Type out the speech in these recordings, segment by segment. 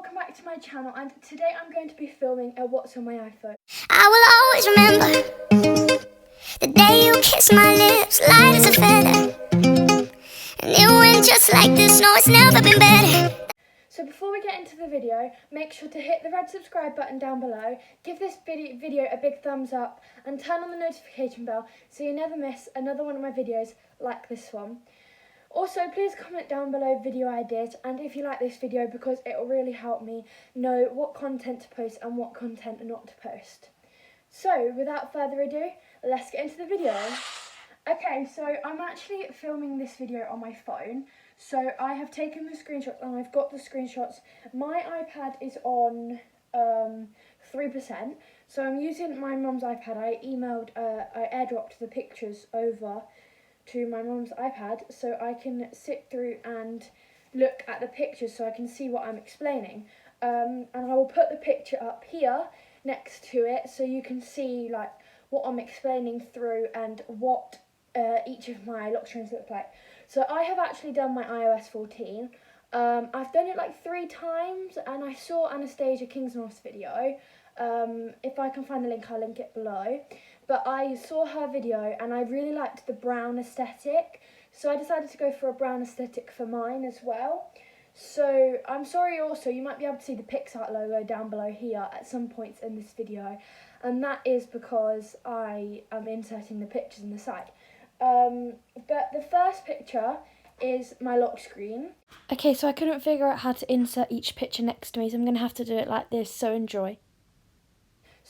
welcome back to my channel, and today I'm going to be filming a What's on my iPhone. I will always remember the day you kissed my lips, light as a feather, and it went just like this. No, it's never been better. So before we get into the video, make sure to hit the red subscribe button down below, give this video a big thumbs up, and turn on the notification bell so you never miss another one of my videos like this one. Also, please comment down below video ideas and if you like this video, because it will really help me know what content to post and what content not to post. So, without further ado, let's get into the video. Okay, so I'm actually filming this video on my phone. So I have taken the screenshots and I've got the screenshots. My iPad is on 3%. So I'm using my mum's iPad. I airdropped the pictures over to my mum's iPad so I can sit through and look at the pictures so I can see what I'm explaining. And I will put the picture up here next to it so you can see like what I'm explaining through and what each of my lock screens look like. So I have actually done my iOS14. I've done it like 3 times, and I saw Anastasia Kingsnorth's video. If I can find the link, I'll link it below. But I saw her video and I really liked the brown aesthetic, so I decided to go for a brown aesthetic for mine as well. So I'm sorry also, you might be able to see the Pixar logo down below here at some points in this video, and that is because I am inserting the pictures in the side. But the first picture is my lock screen. Okay, so I couldn't figure out how to insert each picture next to me, so I'm going to have to do it like this, so enjoy.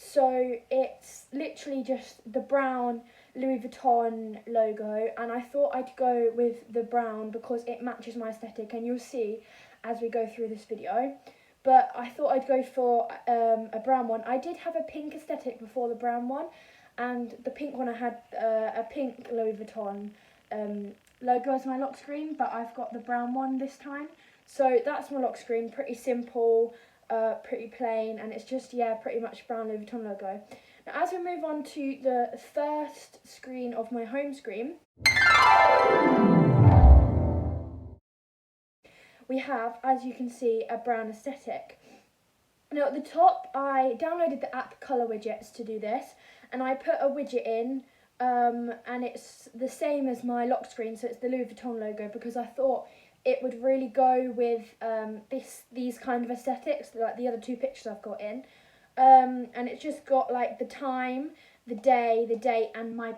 So it's literally just the brown Louis Vuitton logo, and I thought I'd go with the brown because it matches my aesthetic, and you'll see as we go through this video. But I thought I'd go for a brown one. I did have a pink aesthetic before the brown one, and the pink one I had a pink Louis Vuitton logo as my lock screen, but I've got the brown one this time. So that's my lock screen, pretty simple, pretty plain, and it's just, yeah, pretty much brown Louis Vuitton logo. Now as we move on to the first screen of my home screen, we have, as you can see, a brown aesthetic. Now at the top, I downloaded the app Colour Widgets to do this, and I put a widget in, and it's the same as my lock screen, so it's the Louis Vuitton logo, because I thought it would really go with these kind of aesthetics, like the other 2 pictures I've got in. And it's just got like the time, the day, the date, and my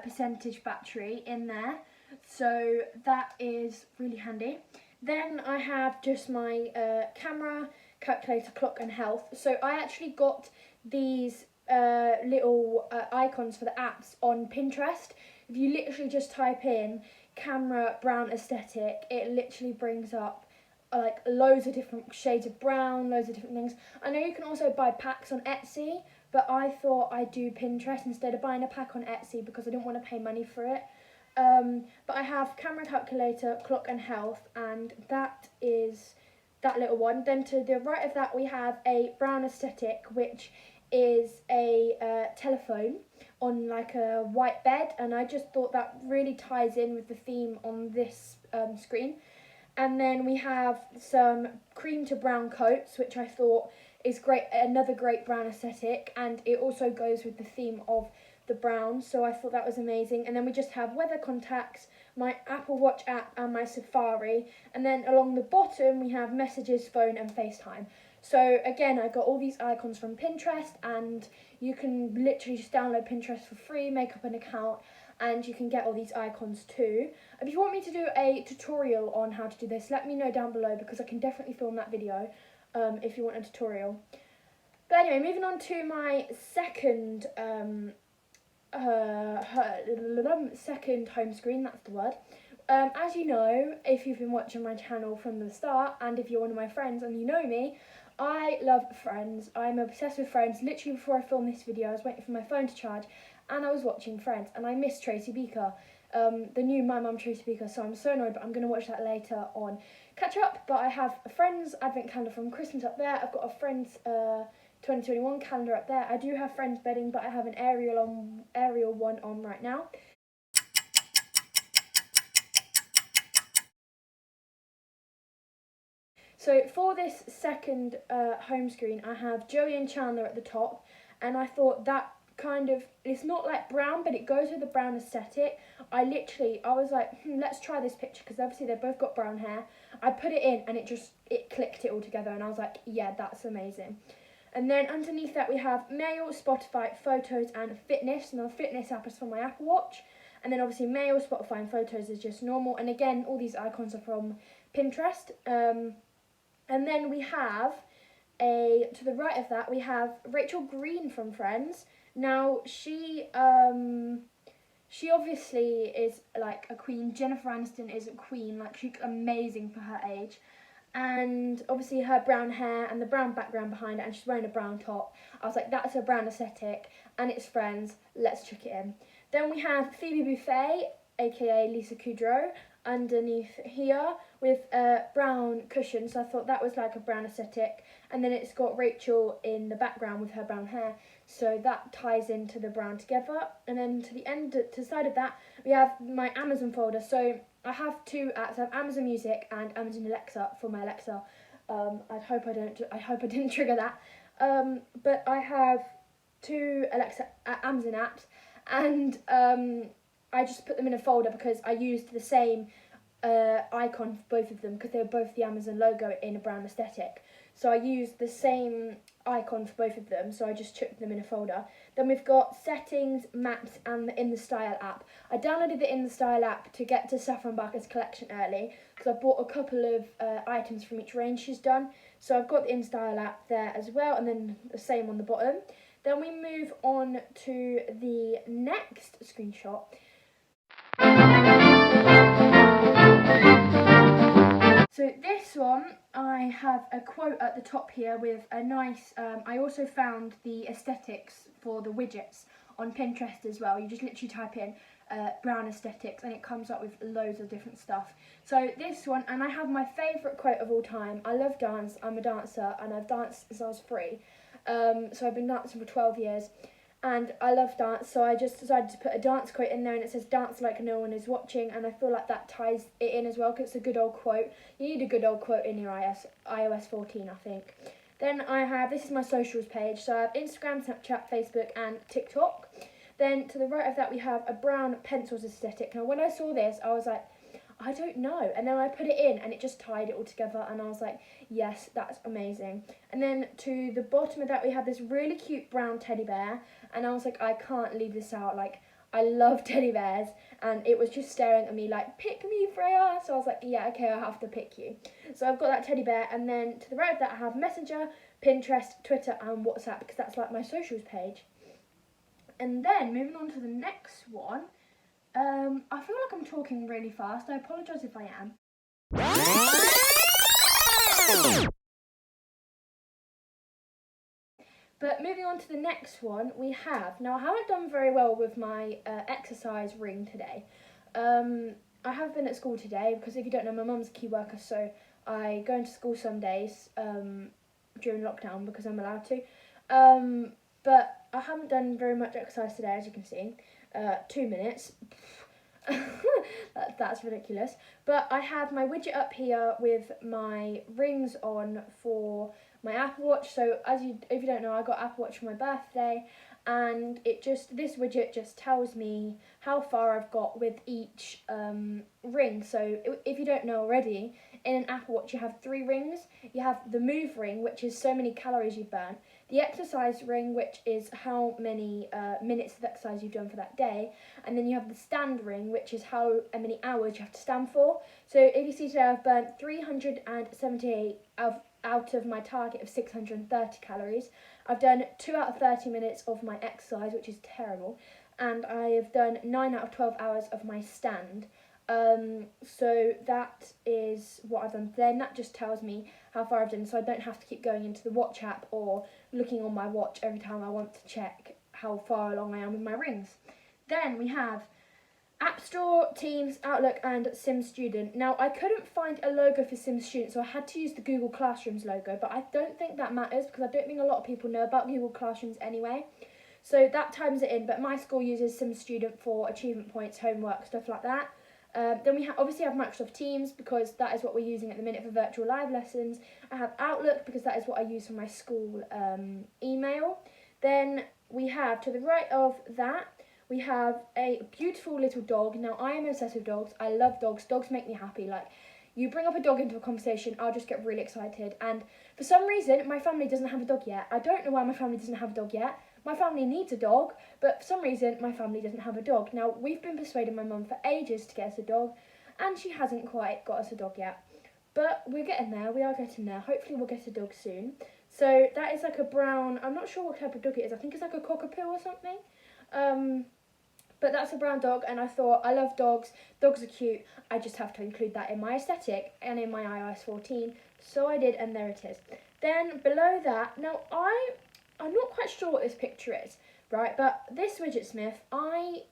percentage battery in there, so that is really handy. Then I have just my camera, calculator, clock and health. So I actually got these little icons for the apps on Pinterest. If you literally just type in camera brown aesthetic, it literally brings up like loads of different shades of brown, loads of different things. I know you can also buy packs on Etsy, but I thought I'd do Pinterest instead of buying a pack on Etsy because I didn't want to pay money for it. But I have camera, calculator, clock and health, and that is that little one. Then to the right of that we have a brown aesthetic, which is a telephone on like a white bed, and I just thought that really ties in with the theme on this screen. And then we have some cream to brown coats, which I thought is great, another great brown aesthetic, and it also goes with the theme of the brown, so I thought that was amazing. And then we just have weather contacts, my Apple Watch app and my Safari, and then along the bottom we have messages, phone and FaceTime. So again, I got all these icons from Pinterest, and you can literally just download Pinterest for free, make up an account, and you can get all these icons too. If you want me to do a tutorial on how to do this, let me know down below, because I can definitely film that video if you want a tutorial. But anyway, moving on to my second second home screen, that's the word. As you know, if you've been watching my channel from the start, and if you're one of my friends and you know me, I love Friends. I'm obsessed with Friends. Literally before I filmed this video, I was waiting for my phone to charge and I was watching Friends, and I miss Tracy Beaker, the new My Mum Tracy Beaker, so I'm so annoyed, but I'm going to watch that later on. Catch up, but I have a Friends advent calendar from Christmas up there. I've got a Friends 2021 calendar up there. I do have Friends bedding, but I have an Ariel one on right now. So for this second home screen, I have Joey and Chandler at the top, and I thought that kind of, it's not like brown, but it goes with the brown aesthetic. I was like, let's try this picture, because obviously they've both got brown hair. I put it in and it clicked it all together, and I was like, yeah, that's amazing. And then underneath that we have Mail, Spotify, Photos and Fitness. And the Fitness app is for my Apple Watch. And then obviously Mail, Spotify and Photos is just normal. And again, all these icons are from Pinterest. And then we have to the right of that, we have Rachel Green from Friends. Now, she obviously is like a queen. Jennifer Aniston is a queen. Like, she's amazing for her age. And obviously her brown hair and the brown background behind it, and she's wearing a brown top. I was like, that's a brown aesthetic, and it's Friends. Let's chuck it in. Then we have Phoebe Buffay, aka Lisa Kudrow, underneath here with a brown cushion. So I thought that was like a brown aesthetic. And then it's got Rachel in the background with her brown hair. So that ties into the brown together. And then to the side of that, we have my Amazon folder. So I have two apps. I have Amazon Music and Amazon Alexa for my Alexa. I hope I didn't trigger that. But I have two Amazon apps, and I just put them in a folder because I used the same icon for both of them, because they were both the Amazon logo in a brown aesthetic. So I used the same icon for both of them, so I just chucked them in a folder. Then we've got Settings, Maps and the In the Style app. I downloaded the In the Style app to get to Saffron Barker's collection early, because I bought a couple of items from each range she's done. So I've got the In Style app there as well, and then the same on the bottom. Then we move on to the next screenshot. So this one, I have a quote at the top here with a nice, I also found the aesthetics for the widgets on Pinterest as well. You just literally type in brown aesthetics and it comes up with loads of different stuff. So this one, and I have my favourite quote of all time. I love dance, I'm a dancer, and I've danced since I was 3. So I've been dancing for 12 years. And I love dance, so I just decided to put a dance quote in there, and it says dance like no one is watching, and I feel like that ties it in as well, because it's a good old quote. You need a good old quote in your iOS14, I think. Then I have, this is my socials page, so I have Instagram, Snapchat, Facebook and TikTok. Then to the right of that we have a brown pencils aesthetic. Now when I saw this, I was like, I don't know. And then I put it in and it just tied it all together, and I was like, yes, that's amazing. And then to the bottom of that we have this really cute brown teddy bear, and I was like, I can't leave this out. Like, I love teddy bears, and it was just staring at me like, pick me, Freya. So I was like, yeah, okay, I have to pick you. So I've got that teddy bear, and then to the right of that I have Messenger, Pinterest, Twitter and WhatsApp, because that's like my socials page. And then moving on to the next one, I feel like I'm talking really fast. I apologise if I am. But moving on to the next one, we have, now I haven't done very well with my exercise ring today. I have been at school today, because if you don't know, my mum's a key worker, so I go into school some days during lockdown because I'm allowed to. But I haven't done very much exercise today, as you can see. 2 minutes. That's ridiculous. But I have my widget up here with my rings on for my Apple Watch. So if you don't know, I got Apple Watch for my birthday, and this widget just tells me how far I've got with each ring. So if you don't know already, in an Apple Watch you have 3 rings. You have the move ring, which is so many calories you've burnt. The exercise ring, which is how many minutes of exercise you've done for that day. And then you have the stand ring, which is how many hours you have to stand for. So if you see today, I've burnt 378 out of my target of 630 calories. I've done 2 out of 30 minutes of my exercise, which is terrible. And I have done 9 out of 12 hours of my stand. So that is what I've done today, and that just tells me how far I've done, so I don't have to keep going into the watch app or looking on my watch every time I want to check how far along I am with my rings. Then we have App Store, Teams, Outlook and Sim Student. Now I couldn't find a logo for Sim Student, so I had to use the Google Classrooms logo, but I don't think that matters because I don't think a lot of people know about Google Classrooms anyway. So that times it in, but my school uses Sim Student for achievement points, homework, stuff like that. Then we obviously have Microsoft Teams, because that is what we're using at the minute for virtual live lessons. I have Outlook, because that is what I use for my school email. Then we have, to the right of that, we have a beautiful little dog. Now, I am obsessed with dogs. I love dogs. Dogs make me happy. Like, you bring up a dog into a conversation, I'll just get really excited. And for some reason, my family doesn't have a dog yet. I don't know why my family doesn't have a dog yet. My family needs a dog, but for some reason, my family doesn't have a dog. Now, we've been persuading my mum for ages to get us a dog, and she hasn't quite got us a dog yet. But we're getting there. We are getting there. Hopefully, we'll get a dog soon. So that is like a brown, I'm not sure what type of dog it is. I think it's like a cockapoo or something. But that's a brown dog, and I thought, I love dogs. Dogs are cute. I just have to include that in my aesthetic and in my iOS14. So I did, and there it is. Then below that, now I'm not quite sure what this picture is, right? But this Widgetsmith, I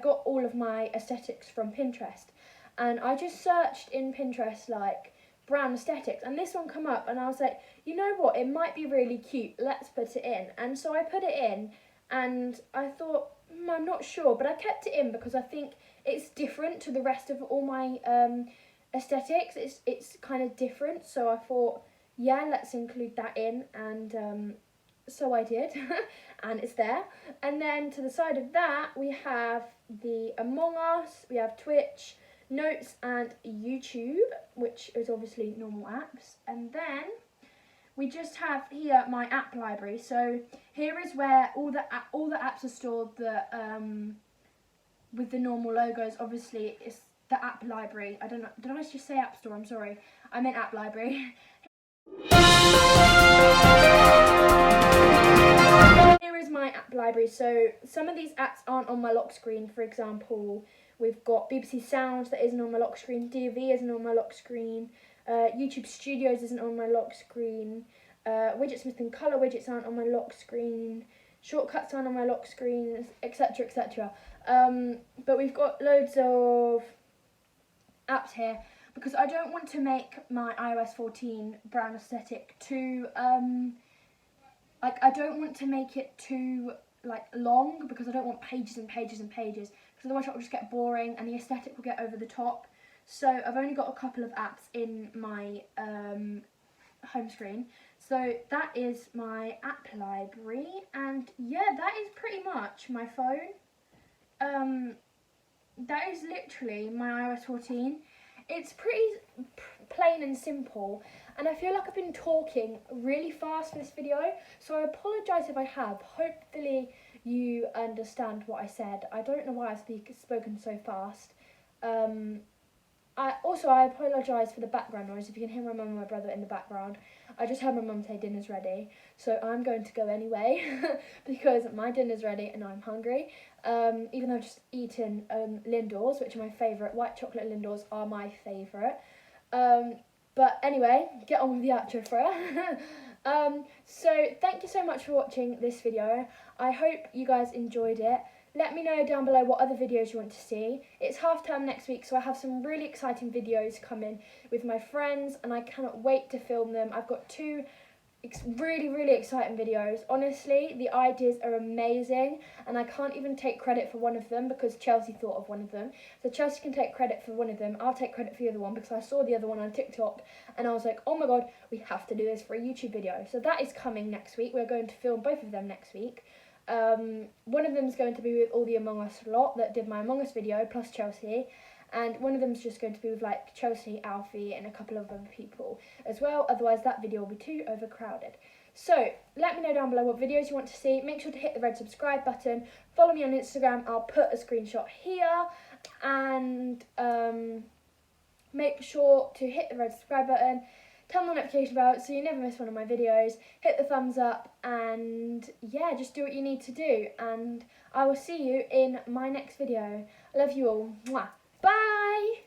got all of my aesthetics from Pinterest. And I just searched in Pinterest, like, brown aesthetics, and this one come up, and I was like, you know what, it might be really cute, let's put it in. And so I put it in, and I thought, I'm not sure, but I kept it in because I think it's different to the rest of all my aesthetics. It's kind of different, so I thought, yeah, let's include that in, and so I did, and it's there. And then to the side of that, we have the Among Us, we have Twitch, Notes, and YouTube, which is obviously normal apps. And then we just have here my app library. So here is where all the apps are stored that with the normal logos. Obviously, it's the app library. I don't know. Did I just say app store? I'm sorry. I meant app library. Here is my app library. So some of these apps aren't on my lock screen. For example, we've got BBC Sounds that isn't on my lock screen. DV isn't on my lock screen. YouTube Studios isn't on my lock screen. Widgetsmith and Colour widgets aren't on my lock screen. Shortcuts aren't on my lock screen, etc, etc. But we've got loads of apps here because I don't want to make my iOS 14 brown aesthetic too I don't want to make it too long, because I don't want pages and pages and pages, because otherwise it will just get boring and the aesthetic will get over the top. So I've only got a couple of apps in my home screen. So that is my app library, and yeah, that is pretty much my phone. That is literally my iOS 14. It's pretty plain and simple, and I feel like I've been talking really fast for this video, so I apologise if I have. Hopefully you understand what I said. I don't know why I've spoken so fast. I apologise for the background noise. If you can hear my mum and my brother in the background, I just heard my mum say dinner's ready, so I'm going to go anyway because my dinner's ready and I'm hungry. Even though I've just eaten Lindors, which are my favourite. White chocolate Lindors are my favourite. But anyway, get on with the outro, Freya. So thank you so much for watching this video. I hope you guys enjoyed it. Let me know down below what other videos you want to see. It's half term next week, so I have some really exciting videos coming with my friends, and I cannot wait to film them. I've got two really exciting videos. Honestly, the ideas are amazing, and I can't even take credit for one of them because Chelsea thought of one of them. So Chelsea can take credit for one of them. I'll take credit for the other one because I saw the other one on TikTok and I was like, oh my god, we have to do this for a YouTube video. So that is coming next week. We're going to film both of them next week. One of them is going to be with all the Among Us lot that did my Among Us video, plus Chelsea. And one of them is just going to be with Chelsea, Alfie, and a couple of other people as well. Otherwise, that video will be too overcrowded. So let me know down below what videos you want to see. Make sure to hit the red subscribe button. Follow me on Instagram. I'll put a screenshot here. And make sure to hit the red subscribe button. Turn on the notification bell so you never miss one of my videos. Hit the thumbs up. And yeah, just do what you need to do. And I will see you in my next video. I love you all. Mwah. Bye!